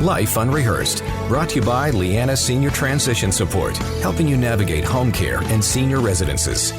Life Unrehearsed, brought to you by Lianas Senior Transition Support, helping you navigate home care and senior residences.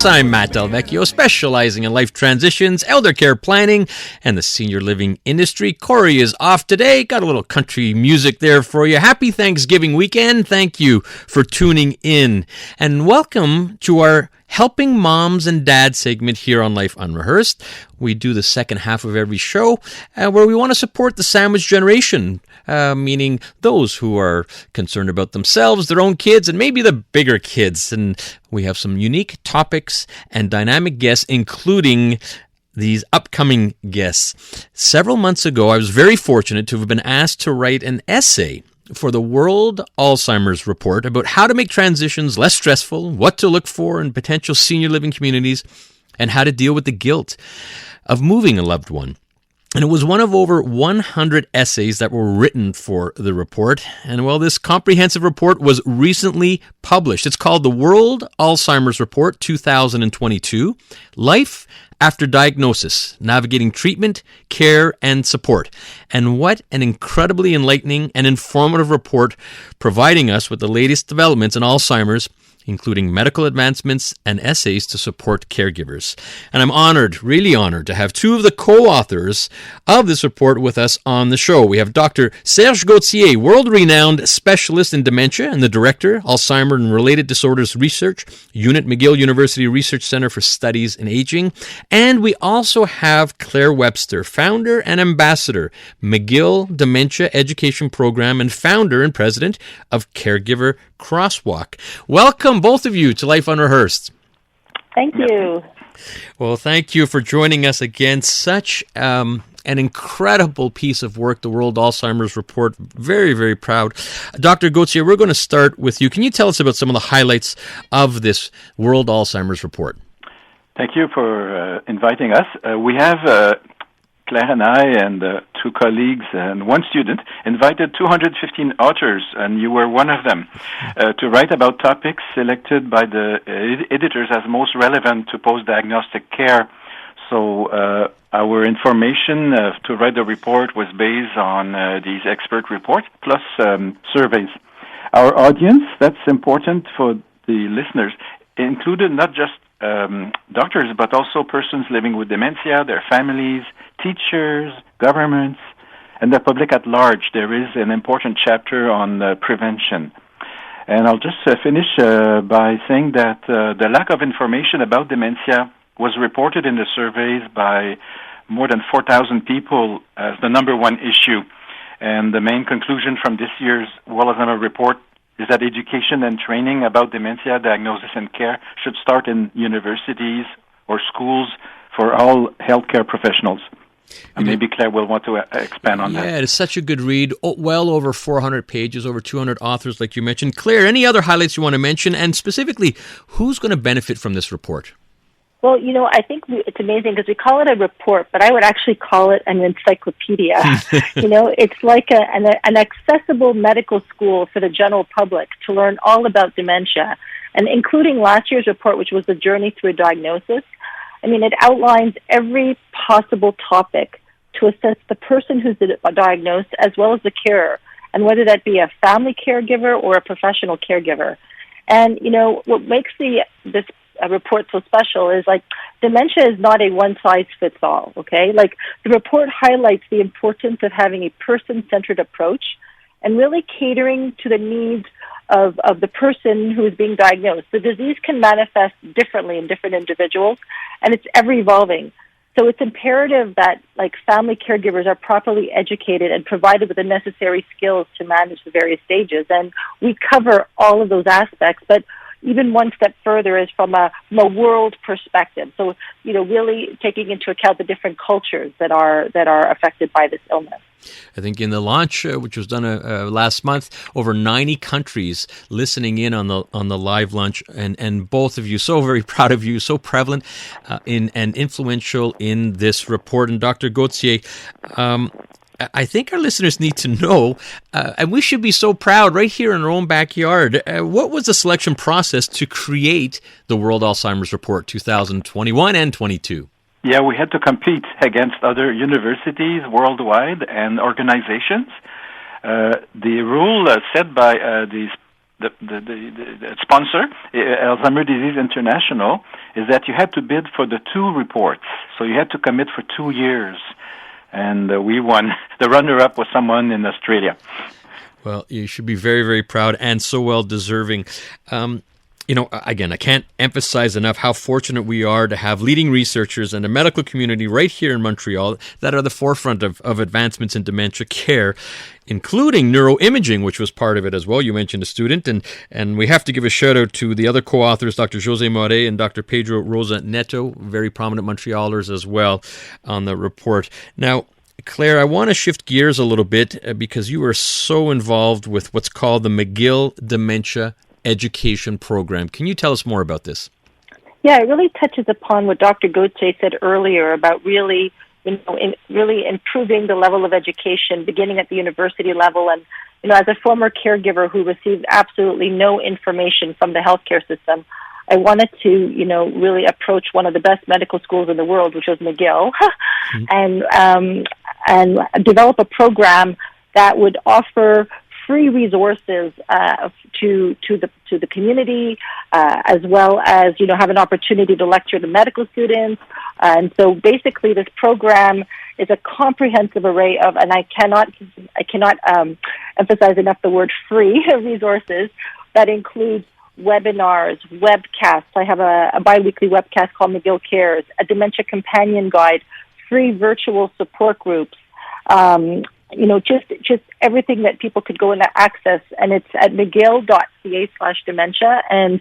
I'm Matt Delvecchio, specializing in life transitions, elder care planning, and the senior living industry. Corey is off today. Got a little country music there for you. Happy Thanksgiving weekend. Thank you for tuning in. And welcome to our Helping Moms and Dads segment here on Life Unrehearsed. We do the second half of every show where we want to support the sandwich generation, meaning those who are concerned about themselves, their own kids, and maybe the bigger kids. And we have some unique topics and dynamic guests, including these upcoming guests. Several months ago, I was very fortunate to have been asked to write an essay for the World Alzheimer's Report about how to make transitions less stressful, what to look for in potential senior living communities, and how to deal with the guilt of moving a loved one. And it was one of over 100 essays that were written for the report. And well, this comprehensive report was recently published. It's called the World Alzheimer's Report 2022, Life After Diagnosis, Navigating Treatment, Care, and Support. And what an incredibly enlightening and informative report, providing us with the latest developments in Alzheimer's, including medical advancements and essays to support caregivers. And I'm honored, really honored, to have two of the co-authors of this report with us on the show. We have Dr. Serge Gauthier, world-renowned specialist in dementia and the director, Alzheimer and Related Disorders Research, Unit McGill University Research Center for Studies in Aging. And we also have Claire Webster, founder and ambassador, McGill Dementia Education Program, and founder and president of Caregiver Crosswalk. Welcome, both of you, to Life Unrehearsed. Thank you. Well, thank you for joining us again. Such an incredible piece of work, the World Alzheimer's Report. Very, very proud. Dr. Gauthier, we're going to start with you. Can you tell us about some of the highlights of this World Alzheimer's Report? Thank you for inviting us. We have Claire and I and two colleagues and one student invited 215 authors, and you were one of them, to write about topics selected by the editors as most relevant to post-diagnostic care. So our information to write the report was based on these expert reports plus surveys. Our audience, that's important for the listeners, included not just doctors, but also persons living with dementia, their families, teachers, governments, and the public at large. There is an important chapter on prevention. And I'll just finish by saying that the lack of information about dementia was reported in the surveys by more than 4,000 people as the number one issue. And the main conclusion from this year's World Alzheimer's Report is that education and training about dementia diagnosis and care should start in universities or schools for all healthcare professionals. And maybe Claire will want to expand on that. Yeah, it's such a good read. Well over 400 pages, over 200 authors, like you mentioned. Claire, any other highlights you want to mention? And specifically, who's going to benefit from this report? Well, I think it's amazing because we call it a report, but I would actually call it an encyclopedia. It's like an accessible medical school for the general public to learn all about dementia, and including last year's report, which was the journey through diagnosis. I mean, it outlines every possible topic to assess the person who's diagnosed as well as the carer, and whether that be a family caregiver or a professional caregiver. And, what makes this report so special is, dementia is not a one-size-fits-all, okay? The report highlights the importance of having a person-centered approach and really catering to the needs of the person who is being diagnosed. The disease can manifest differently in different individuals, and it's ever-evolving. So it's imperative that, family caregivers are properly educated and provided with the necessary skills to manage the various stages. And we cover all of those aspects, but even one step further is from a world perspective. So, really taking into account the different cultures that are affected by this illness. I think in the launch, which was done last month, over 90 countries listening in on the live launch, and both of you, so very proud of you, so prevalent and influential in this report. And Dr. Gauthier, I think our listeners need to know, and we should be so proud right here in our own backyard. What was the selection process to create the World Alzheimer's Report 2021 and 22? Yeah, we had to compete against other universities worldwide and organizations. The rule set by the sponsor, Alzheimer's Disease International, is that you had to bid for the 2 reports. So you had to commit for 2 years. And we won. The runner-up was someone in Australia. Well, you should be very, very proud and so well deserving. Again, I can't emphasize enough how fortunate we are to have leading researchers and a medical community right here in Montreal that are the forefront of advancements in dementia care, including neuroimaging, which was part of it as well. You mentioned a student, and we have to give a shout out to the other co-authors, Dr. José Moret and Dr. Pedro Rosa Neto, very prominent Montrealers as well on the report. Now, Claire, I want to shift gears a little bit because you are so involved with what's called the McGill Dementia Education Program. Can you tell us more about this? Yeah, it really touches upon what Dr. Gauthier said earlier about really improving the level of education beginning at the university level. And, as a former caregiver who received absolutely no information from the healthcare system, I wanted to, really approach one of the best medical schools in the world, which was McGill, and develop a program that would offer free resources to the community, as well as have an opportunity to lecture to medical students. And so basically, this program is a comprehensive array of, and I cannot emphasize enough the word free resources that includes webinars, webcasts. I have a biweekly webcast called McGill Cares, a dementia companion guide, free virtual support groups. Just everything that people could go and access, and it's at mcgill.ca/dementia. And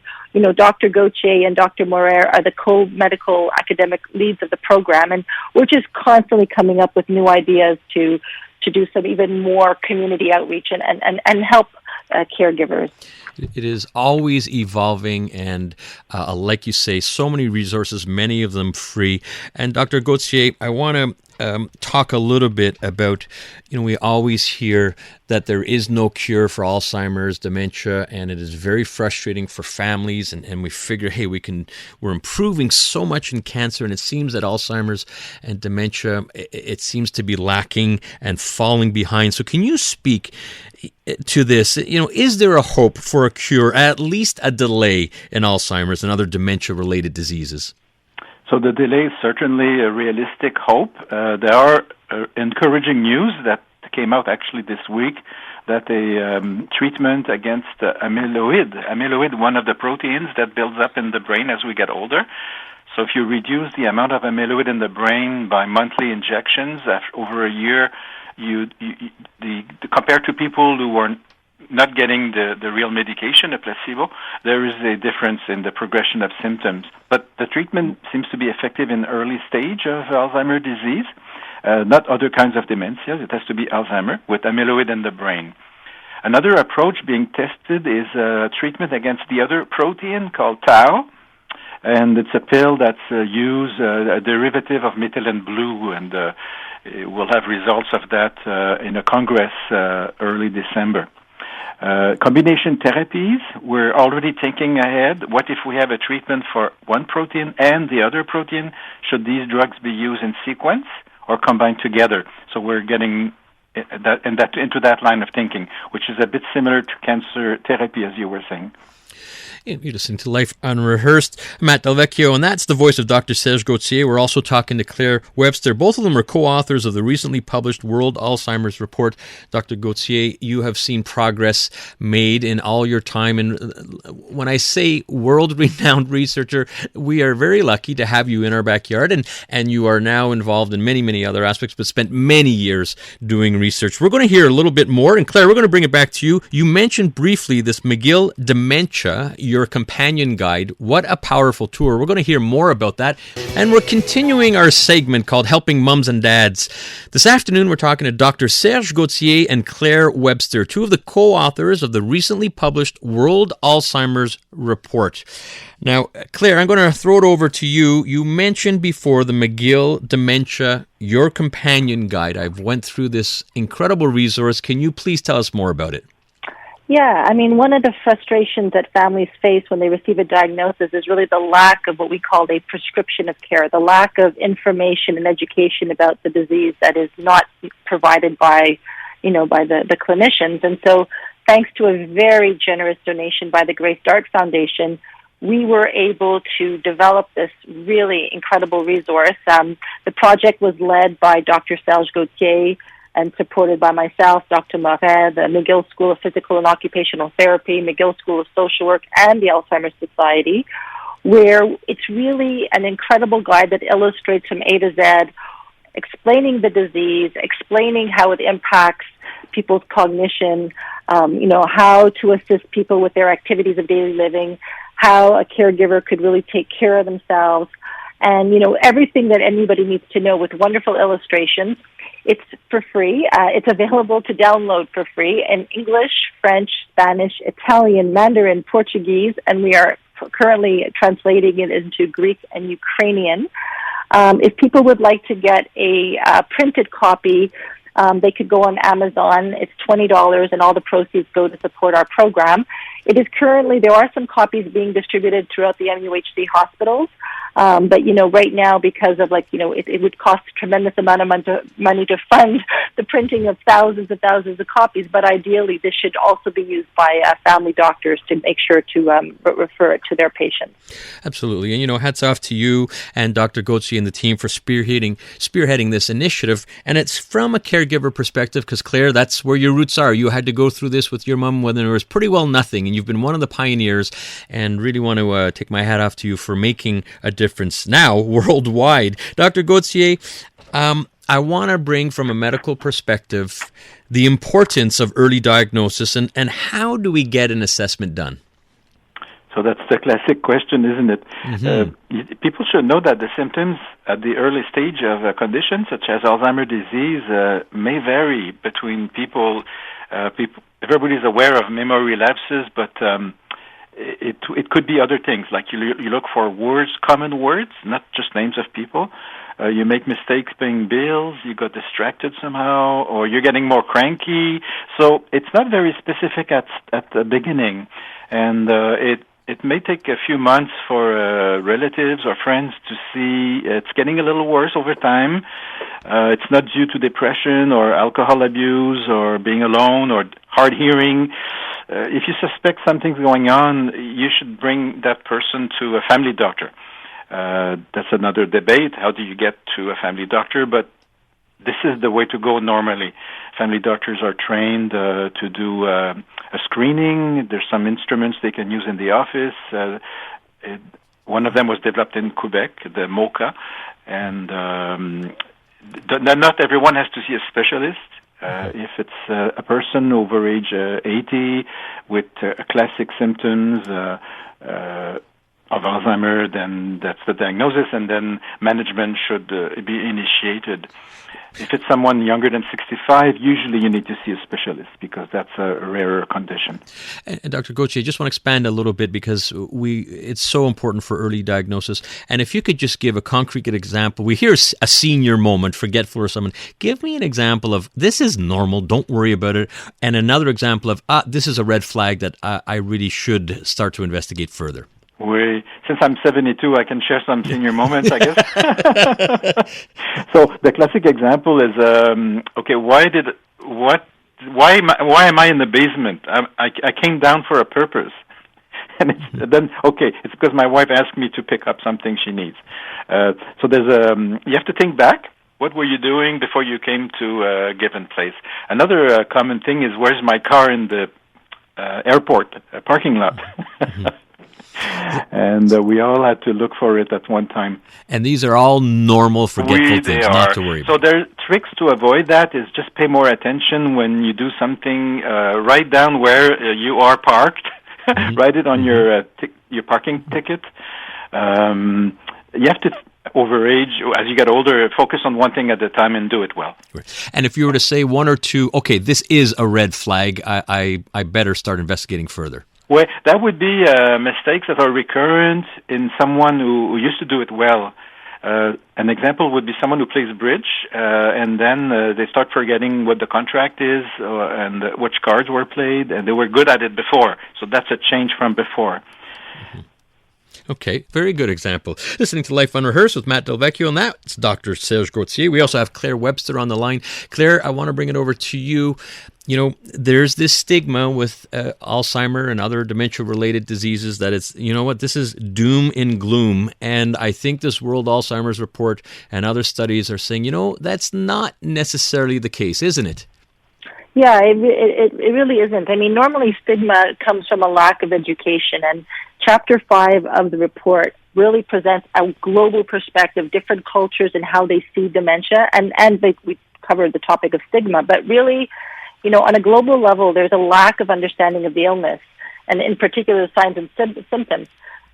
Dr. Gauthier and Dr. Morer are the co-medical academic leads of the program, and we're just constantly coming up with new ideas to do some even more community outreach and help caregivers. It is always evolving, and like you say, so many resources, many of them free. And Dr. Gauthier, I want to talk a little bit about, we always hear that there is no cure for Alzheimer's, dementia, and it is very frustrating for families. And we figure, hey, we're improving so much in cancer, and it seems that Alzheimer's and dementia, it seems to be lacking and falling behind. So can you speak to this? Is there a hope for a cure, at least a delay in Alzheimer's and other dementia-related diseases? So the delay is certainly a realistic hope. There are encouraging news that came out actually this week that a treatment against amyloid, one of the proteins that builds up in the brain as we get older. So if you reduce the amount of amyloid in the brain by monthly injections over a year, compared to people who were not getting the real medication, a placebo, there is a difference in the progression of symptoms. But the treatment seems to be effective in early stage of Alzheimer's disease, not other kinds of dementia. It has to be Alzheimer with amyloid in the brain. Another approach being tested is treatment against the other protein called tau, and it's a pill that's used, a derivative of methylene blue, and we'll have results of that in a congress early December. Combination therapies, we're already thinking ahead. What if we have a treatment for one protein and the other protein? Should these drugs be used in sequence or combined together? So we're getting into that line of thinking, which is a bit similar to cancer therapy, as you were saying. You're listening to Life Unrehearsed. I'm Matt Delvecchio, and that's the voice of Dr. Serge Gauthier. We're also talking to Claire Webster. Both of them are co-authors of the recently published World Alzheimer's Report. Dr. Gauthier, you have seen progress made in all your time. And when I say world-renowned researcher, we are very lucky to have you in our backyard. And you are now involved in many, many other aspects, but spent many years doing research. We're going to hear a little bit more. And Claire, we're going to bring it back to you. You mentioned briefly this McGill Dementia, your companion guide. What a powerful tour. We're going to hear more about that. And we're continuing our segment called Helping Mums and Dads. This afternoon, we're talking to Dr. Serge Gauthier and Claire Webster, two of the co-authors of the recently published World Alzheimer's Report. Now, Claire, I'm going to throw it over to you. You mentioned before the McGill Dementia, your companion guide. I've went through this incredible resource. Can you please tell us more about it? Yeah, I mean, one of the frustrations that families face when they receive a diagnosis is really the lack of what we call a prescription of care, the lack of information and education about the disease that is not provided by, by the clinicians. And so thanks to a very generous donation by the Grace Dart Foundation, we were able to develop this really incredible resource. The project was led by Dr. Serge Gauthier and supported by myself, Dr. Moret, the McGill School of Physical and Occupational Therapy, McGill School of Social Work, and the Alzheimer's Society, where it's really an incredible guide that illustrates from A to Z, explaining the disease, explaining how it impacts people's cognition, how to assist people with their activities of daily living, how a caregiver could really take care of themselves, and, everything that anybody needs to know with wonderful illustrations. It's for free. It's available to download for free in English, French, Spanish, Italian, Mandarin, Portuguese, and we are currently translating it into Greek and Ukrainian. If people would like to get a printed copy, they could go on Amazon. It's $20, and all the proceeds go to support our program. There are some copies being distributed throughout the MUHC hospitals, but right now, because of it would cost a tremendous amount of money to fund the printing of thousands of copies. But ideally, this should also be used by family doctors to make sure to refer it to their patients. Absolutely, and hats off to you and Dr. Gauthier and the team for spearheading this initiative. And it's from a caregiver perspective, because Claire, that's where your roots are. You had to go through this with your mom when there was pretty well nothing, and you've been one of the pioneers. And really want to take my hat off to you for making a difference now worldwide. Dr. Gauthier, I want to bring from a medical perspective the importance of early diagnosis and how do we get an assessment done? So that's the classic question, isn't it? Mm-hmm. People should know that the symptoms at the early stage of a condition such as Alzheimer's disease may vary between people. Everybody's aware of memory lapses, but it could be other things. Like you look for words, common words, not just names of people. You make mistakes paying bills, you got distracted somehow, or you're getting more cranky. So it's not very specific at the beginning, and it may take a few months for relatives or friends to see it's getting a little worse over time. It's not due to depression or alcohol abuse or being alone or hard hearing. If you suspect something's going on, you should bring that person to a family doctor. That's another debate. How do you get to a family doctor? But this is the way to go normally. Family doctors are trained to do a screening. There's some instruments they can use in the office. One of them was developed in Quebec, the MOCA, and not everyone has to see a specialist. If it's a person over age 80 with classic symptoms of Alzheimer, then that's the diagnosis, and then management should be initiated. If it's someone younger than 65, usually you need to see a specialist because that's a rarer condition. And Dr. Gauthier, I just want to expand a little bit because it's so important for early diagnosis. And if you could just give a concrete example. We hear a senior moment, forgetful or someone. Give me an example of this is normal, don't worry about it. And another example of this is a red flag that I really should start to investigate further. Since I'm 72, I can share some senior moments, I guess. So the classic example is, why am I in the basement? I came down for a purpose. And it's because my wife asked me to pick up something she needs. So you have to think back. What were you doing before you came to a given place? Another common thing is, where's my car in the airport parking lot? And we all had to look for it at one time. And these are all normal forgetful things, not to worry about. So there are tricks to avoid that. Is just pay more attention when you do something. Write down where you are parked. Mm-hmm. Write it on your parking ticket. You have to, as you get older, focus on one thing at a time and do it well. And if you were to say one or two, okay, this is a red flag, I better start investigating further. Well, that would be mistakes that are recurrent in someone who used to do it well. An example would be someone who plays bridge, and then they start forgetting what the contract is and which cards were played, and they were good at it before. So that's a change from before. Mm-hmm. Okay, very good example. Listening to Life Unrehearsed with Matt Delvecchio, and that's Dr. Serge Gauthier. We also have Claire Webster on the line. Claire, I want to bring it over to you. You know, there's this stigma with Alzheimer and other dementia-related diseases that it's, you know what, this is doom and gloom. And I think this World Alzheimer's Report and other studies are saying, you know, that's not necessarily the case, isn't it? Yeah, it really isn't. I mean, normally stigma comes from a lack of education, and Chapter 5 of the report really presents a global perspective, different cultures and how they see dementia, and we covered the topic of stigma, but really, you know, on a global level, there's a lack of understanding of the illness, and in particular, signs and symptoms.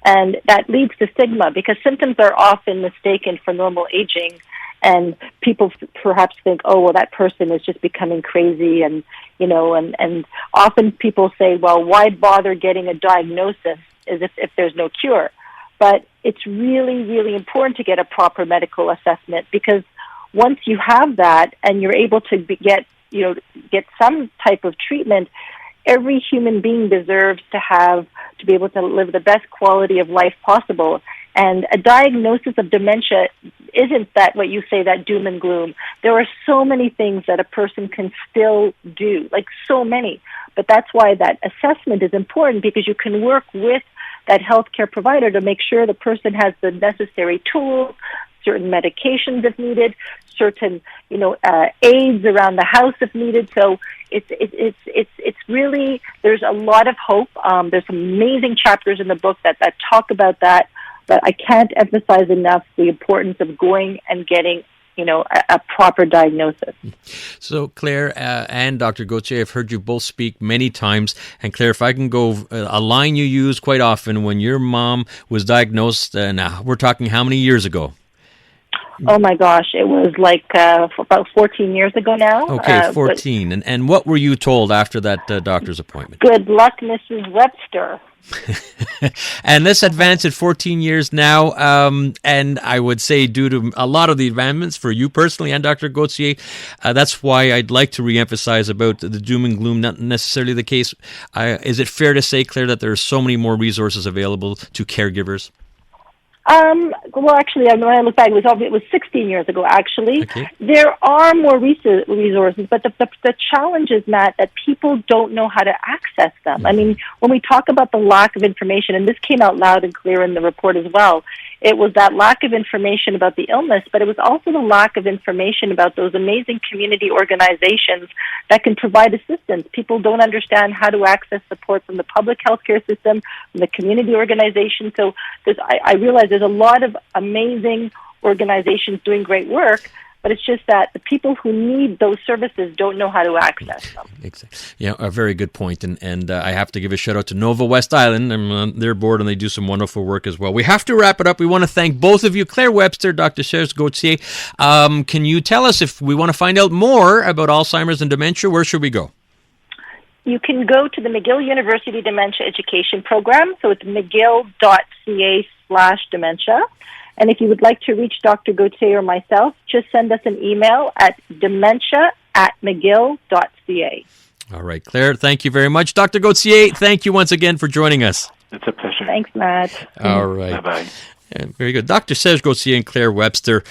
And that leads to stigma because symptoms are often mistaken for normal aging, and people perhaps think, oh, well, that person is just becoming crazy, and, you know, and often people say, well, why bother getting a diagnosis as if there's no cure? But it's really, really important to get a proper medical assessment, because once you have that and you're able to get some type of treatment, every human being deserves to be able to live the best quality of life possible. And a diagnosis of dementia isn't that what you say, that doom and gloom. There are so many things that a person can still do, like so many. But that's why that assessment is important, because you can work with that healthcare provider to make sure the person has the necessary tools, certain medications if needed, certain aids around the house if needed. So it's really, there's a lot of hope. There's some amazing chapters in the book that talk about that, but I can't emphasize enough the importance of going and getting a proper diagnosis. So Claire and Dr. Gauthier, I've heard you both speak many times. And Claire, if I can go, a line you use quite often when your mom was diagnosed, now we're talking how many years ago? Oh my gosh, it was like about 14 years ago now. Okay, 14. And what were you told after that doctor's appointment? Good luck, Mrs. Webster. And let's advance it 14 years now, and I would say due to a lot of the advancements for you personally and Dr. Gauthier, that's why I'd like to reemphasize about the doom and gloom, not necessarily the case. Is it fair to say, Claire, that there are so many more resources available to caregivers? Well, actually, when I look back, it was 16 years ago, actually. Okay. There are more resources, but the challenge is, Matt, that people don't know how to access them. I mean, when we talk about the lack of information, and this came out loud and clear in the report as well, it was that lack of information about the illness, but it was also the lack of information about those amazing community organizations that can provide assistance. People don't understand how to access support from the public healthcare system, from the community organization. So I realize there's a lot of amazing organizations doing great work, but it's just that the people who need those services don't know how to access them. Exactly. Yeah, a very good point. And I have to give a shout out to Nova West Island. I'm on their board, and they do some wonderful work as well. We have to wrap it up. We want to thank both of you, Claire Webster, Dr. Serge Gauthier. Can you tell us, if we want to find out more about Alzheimer's and dementia, where should we go? You can go to the McGill University Dementia Education Program. So it's mcgill.ca/dementia. And if you would like to reach Dr. Gauthier or myself, just send us an email at dementia@mcgill.ca. All right, Claire, thank you very much. Dr. Gauthier, thank you once again for joining us. It's a pleasure. Thanks, Matt. All right. Bye-bye. Very good. Dr. Serge Gauthier and Claire Webster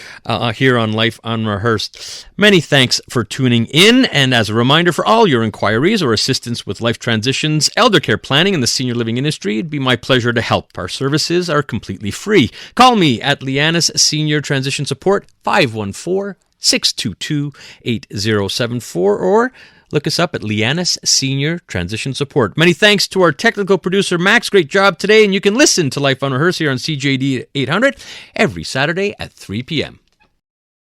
here on Life Unrehearsed. Many thanks for tuning in. And as a reminder, for all your inquiries or assistance with life transitions, elder care planning, and the senior living industry, it'd be my pleasure to help. Our services are completely free. Call me at Lianas Senior Transition Support, 514-622-8074, or look us up at Lianas Senior Transition Support. Many thanks to our technical producer, Max. Great job today. And you can listen to Life Unrehearsed here on CJAD 800 every Saturday at 3 p.m.